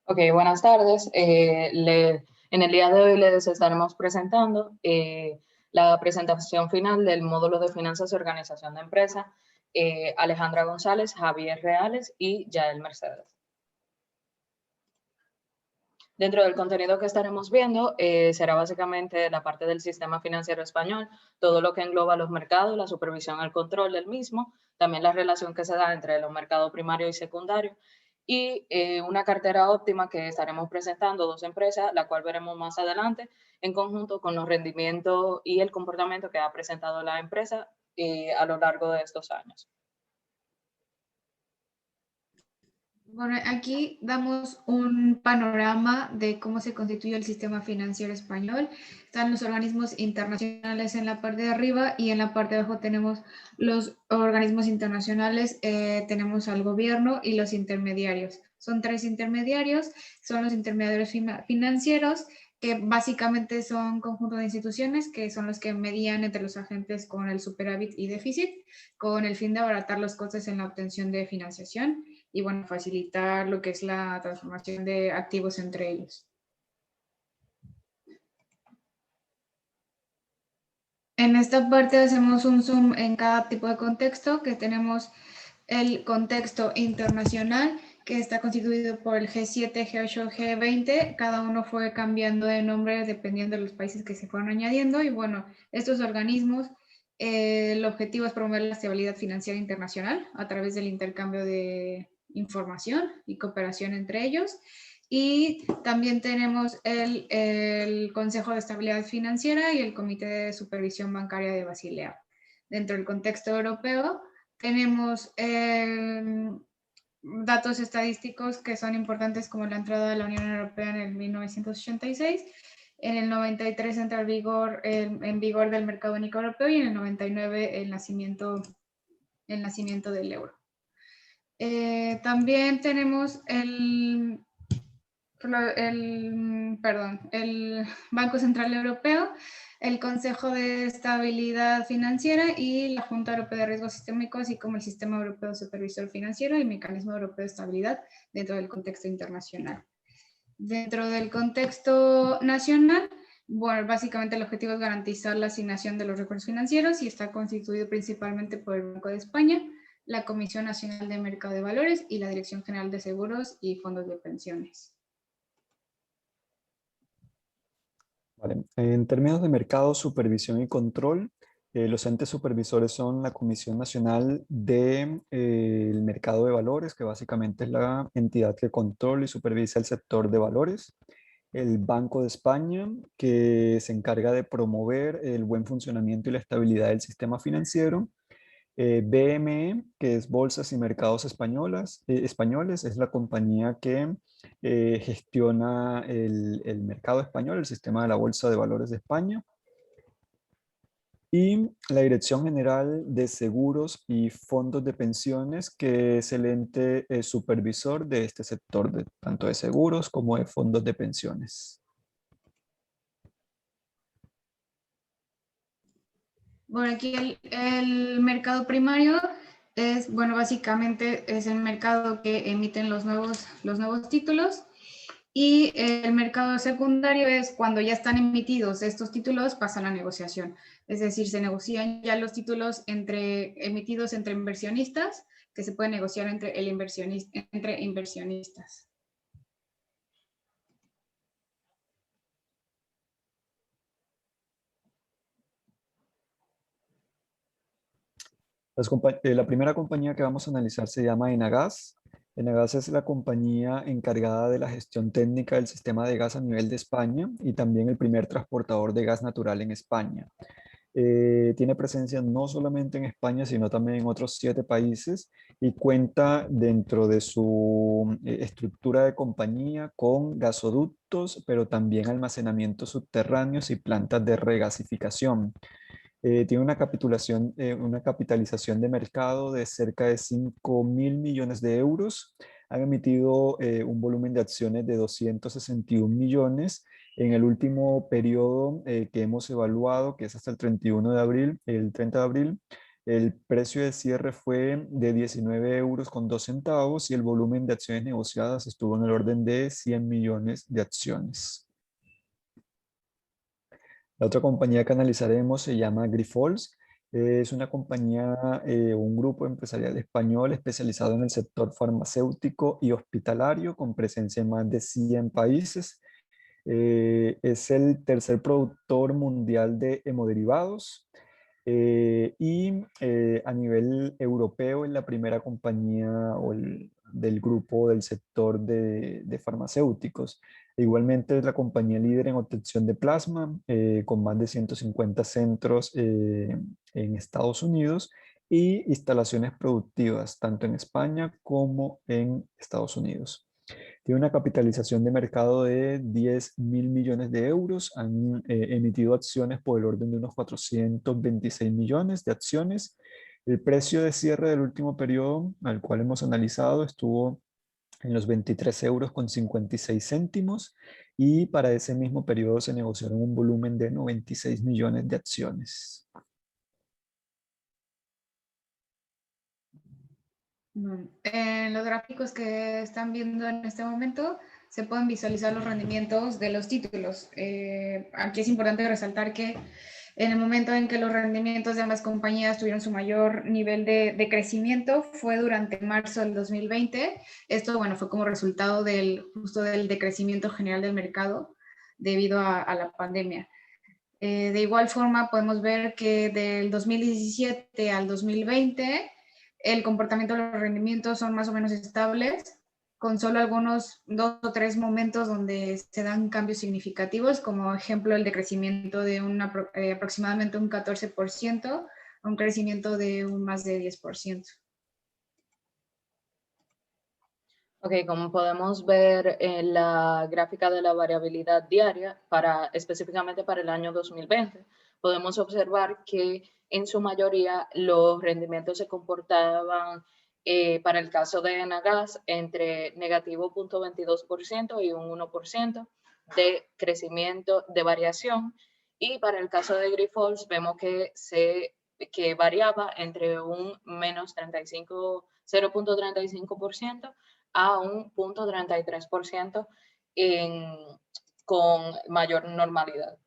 Ok, buenas tardes. En el día de hoy les estaremos presentando la presentación final del módulo de finanzas y organización de empresa, Alejandra González, Javier Reales y Yael Mercedes. Dentro del contenido que estaremos viendo será básicamente la parte del sistema financiero español, todo lo que engloba los mercados, la supervisión y el control del mismo, también la relación que se da entre los mercados primario y secundario, y una cartera óptima que estaremos presentando dos empresas, la cual veremos más adelante en conjunto con los rendimientos y el comportamiento que ha presentado la empresa a lo largo de estos años. Bueno, aquí damos un panorama de cómo se constituye el sistema financiero español. Están los organismos internacionales en la parte de arriba y en la parte de abajo tenemos los organismos internacionales, tenemos al gobierno y los intermediarios. Son tres intermediarios, son los intermediarios financieros, que básicamente son conjunto de instituciones que son los que medían entre los agentes con el superávit y déficit, con el fin de abaratar los costes en la obtención de financiación y bueno, facilitar lo que es la transformación de activos entre ellos. En esta parte hacemos un zoom en cada tipo de contexto, que tenemos el contexto internacional, que está constituido por el G7, G8, G20. Cada uno fue cambiando de nombre dependiendo de los países que se fueron añadiendo. Y bueno, estos organismos, el objetivo es promover la estabilidad financiera internacional a través del intercambio de información y cooperación entre ellos. Y también tenemos el Consejo de Estabilidad Financiera y el Comité de Supervisión Bancaria de Basilea. Dentro del contexto europeo, tenemos datos estadísticos que son importantes, como la entrada de la Unión Europea en el 1986. En el 93 entra en vigor del mercado único europeo y en el 99 el nacimiento del euro. También tenemos el Banco Central Europeo, el Consejo de Estabilidad Financiera y la Junta Europea de Riesgos Sistémicos, así como el Sistema Europeo de Supervisor Financiero y el Mecanismo Europeo de Estabilidad dentro del contexto internacional. Dentro del contexto nacional, bueno, básicamente el objetivo es garantizar la asignación de los recursos financieros y está constituido principalmente por el Banco de España, la Comisión Nacional de Mercado de Valores y la Dirección General de Seguros y Fondos de Pensiones. Vale. En términos de mercado, supervisión y control, los entes supervisores son la Comisión Nacional del Mercado de Valores, que básicamente es la entidad que controla y supervisa el sector de valores. El Banco de España, que se encarga de promover el buen funcionamiento y la estabilidad del sistema financiero. BME, que es Bolsas y Mercados Españoles, es la compañía que gestiona el mercado español, el sistema de la Bolsa de Valores de España. Y la Dirección General de Seguros y Fondos de Pensiones, que es el ente supervisor de este sector, tanto de seguros como de fondos de pensiones. Bueno, aquí el mercado primario es, bueno, básicamente es el mercado que emiten los nuevos títulos, y el mercado secundario es cuando ya están emitidos estos títulos, pasa la negociación. Es decir, se negocian ya los títulos emitidos entre inversionistas, que se puede negociar entre inversionistas. La primera compañía que vamos a analizar se llama Enagas. Enagas es la compañía encargada de la gestión técnica del sistema de gas a nivel de España y también el primer transportador de gas natural en España. Tiene presencia no solamente en España, sino también en otros 7 países y cuenta dentro de su estructura de compañía con gasoductos, pero también almacenamientos subterráneos y plantas de regasificación. Tiene una capitalización de mercado de cerca de 5.000 millones de euros. Han emitido un volumen de acciones de 261 millones. En el último periodo que hemos evaluado, que es hasta el 30 de abril, El precio de cierre fue de 19,02 € y el volumen de acciones negociadas estuvo en el orden de 100 millones de acciones. La otra compañía que analizaremos se llama Grifols. Es una compañía, un grupo empresarial español especializado en el sector farmacéutico y hospitalario con presencia en más de 100 países. Es el tercer productor mundial de hemoderivados a nivel europeo es la primera compañía del grupo del sector de farmacéuticos. Igualmente es la compañía líder en obtención de plasma con más de 150 centros en Estados Unidos y instalaciones productivas tanto en España como en Estados Unidos. Tiene una capitalización de mercado de 10.000 millones de euros. Han emitido acciones por el orden de unos 426 millones de acciones. El precio de cierre del último periodo al cual hemos analizado estuvo en los 23,56 € y para ese mismo periodo se negociaron un volumen de 96 millones de acciones. En los gráficos que están viendo en este momento se pueden visualizar los rendimientos de los títulos. Aquí es importante resaltar que en el momento en que los rendimientos de ambas compañías tuvieron su mayor nivel de crecimiento fue durante marzo del 2020. Esto, bueno, fue como resultado justo del decrecimiento general del mercado debido a la pandemia. De igual forma, podemos ver que del 2017 al 2020 el comportamiento de los rendimientos son más o menos estables, con solo algunos 2 o 3 momentos donde se dan cambios significativos, como ejemplo el decrecimiento de aproximadamente un 14%, a un crecimiento de un más de 10%. Ok, como podemos ver en la gráfica de la variabilidad diaria, específicamente para el año 2020, podemos observar que en su mayoría los rendimientos se comportaban, para el caso de Enagas, entre negativo 0,22% y un 1% de crecimiento, de variación, y para el caso de Grifols vemos que variaba entre un menos 0,35% a un 0,33% con mayor normalidad.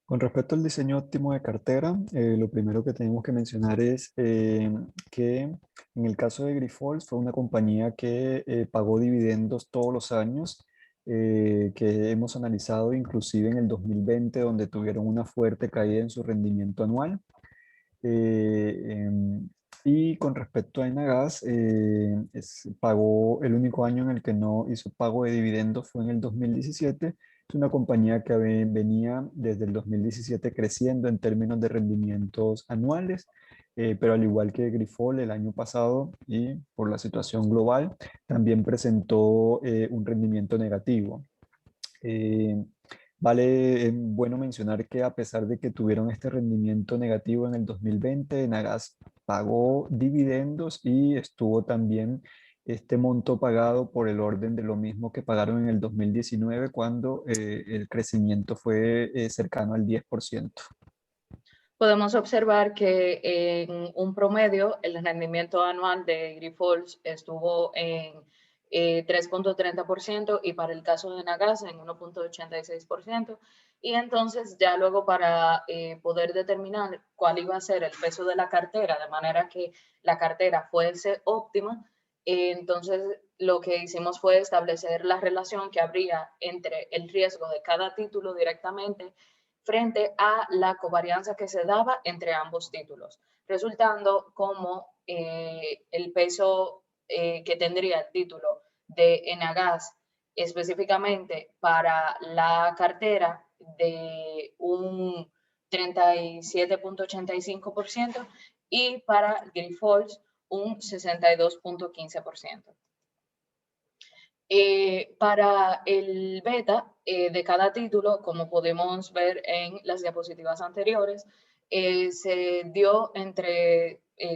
Con respecto al diseño óptimo de cartera, lo primero que tenemos que mencionar es que en el caso de Grifols fue una compañía que pagó dividendos todos los años, que hemos analizado inclusive en el 2020, donde tuvieron una fuerte caída en su rendimiento anual. Y con respecto a Enagas, pagó el único año en el que no hizo pago de dividendos fue en el 2017. Es una compañía que venía desde el 2017 creciendo en términos de rendimientos anuales, pero al igual que Grifol el año pasado y por la situación global, también presentó un rendimiento negativo. Vale, bueno mencionar que a pesar de que tuvieron este rendimiento negativo en el 2020, Nagas pagó dividendos y estuvo también este monto pagado por el orden de lo mismo que pagaron en el 2019 cuando el crecimiento fue cercano al 10%. Podemos observar que en un promedio el rendimiento anual de Grifols estuvo en 3,30% y para el caso de Nagas en 1,86%. Y entonces ya luego para poder determinar cuál iba a ser el peso de la cartera, de manera que la cartera fuese óptima, entonces lo que hicimos fue establecer la relación que habría entre el riesgo de cada título directamente frente a la covarianza que se daba entre ambos títulos, resultando como el peso que tendría el título de Enagas específicamente para la cartera de un 37,85% y para Grifols un 62,15%. Para el beta de cada título, como podemos ver en las diapositivas anteriores, se dio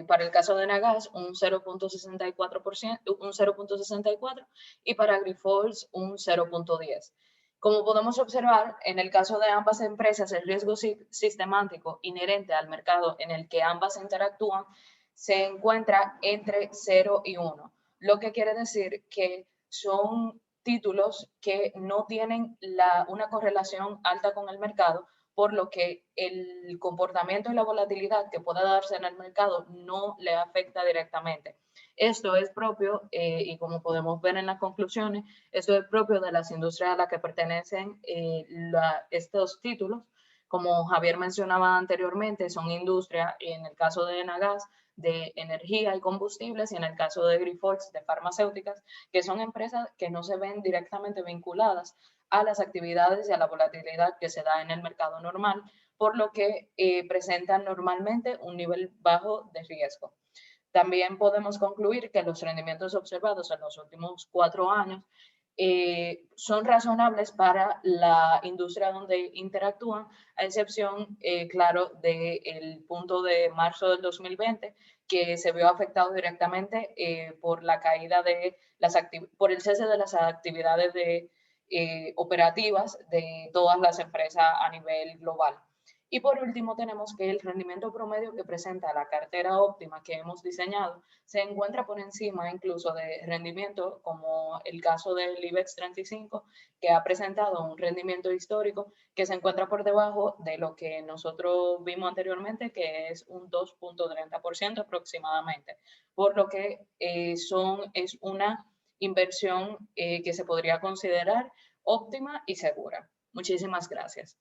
para el caso de Nagas un 0,64%, un 0,64 y para Grifols un 0,10. Como podemos observar, en el caso de ambas empresas, el riesgo sistemático inherente al mercado en el que ambas interactúan se encuentra entre 0 y 1, lo que quiere decir que son títulos que no tienen una correlación alta con el mercado, por lo que el comportamiento y la volatilidad que pueda darse en el mercado no le afecta directamente. Esto es propio, y como podemos ver en las conclusiones, esto es propio de las industrias a las que pertenecen estos títulos. Como Javier mencionaba anteriormente, son industrias, en el caso de Enagas, de energía y combustibles, y en el caso de Grifols, de farmacéuticas, que son empresas que no se ven directamente vinculadas a las actividades y a la volatilidad que se da en el mercado normal, por lo que presentan normalmente un nivel bajo de riesgo. También podemos concluir que los rendimientos observados en los últimos 4 años son razonables para la industria donde interactúan, a excepción, claro, del punto de marzo del 2020, que se vio afectado directamente por la caída de por el cese de las actividades operativas de todas las empresas a nivel global. Y por último tenemos que el rendimiento promedio que presenta la cartera óptima que hemos diseñado se encuentra por encima incluso de rendimiento como el caso del IBEX 35, que ha presentado un rendimiento histórico que se encuentra por debajo de lo que nosotros vimos anteriormente, que es un 2.30% aproximadamente, por lo que es una inversión que se podría considerar óptima y segura. Muchísimas gracias.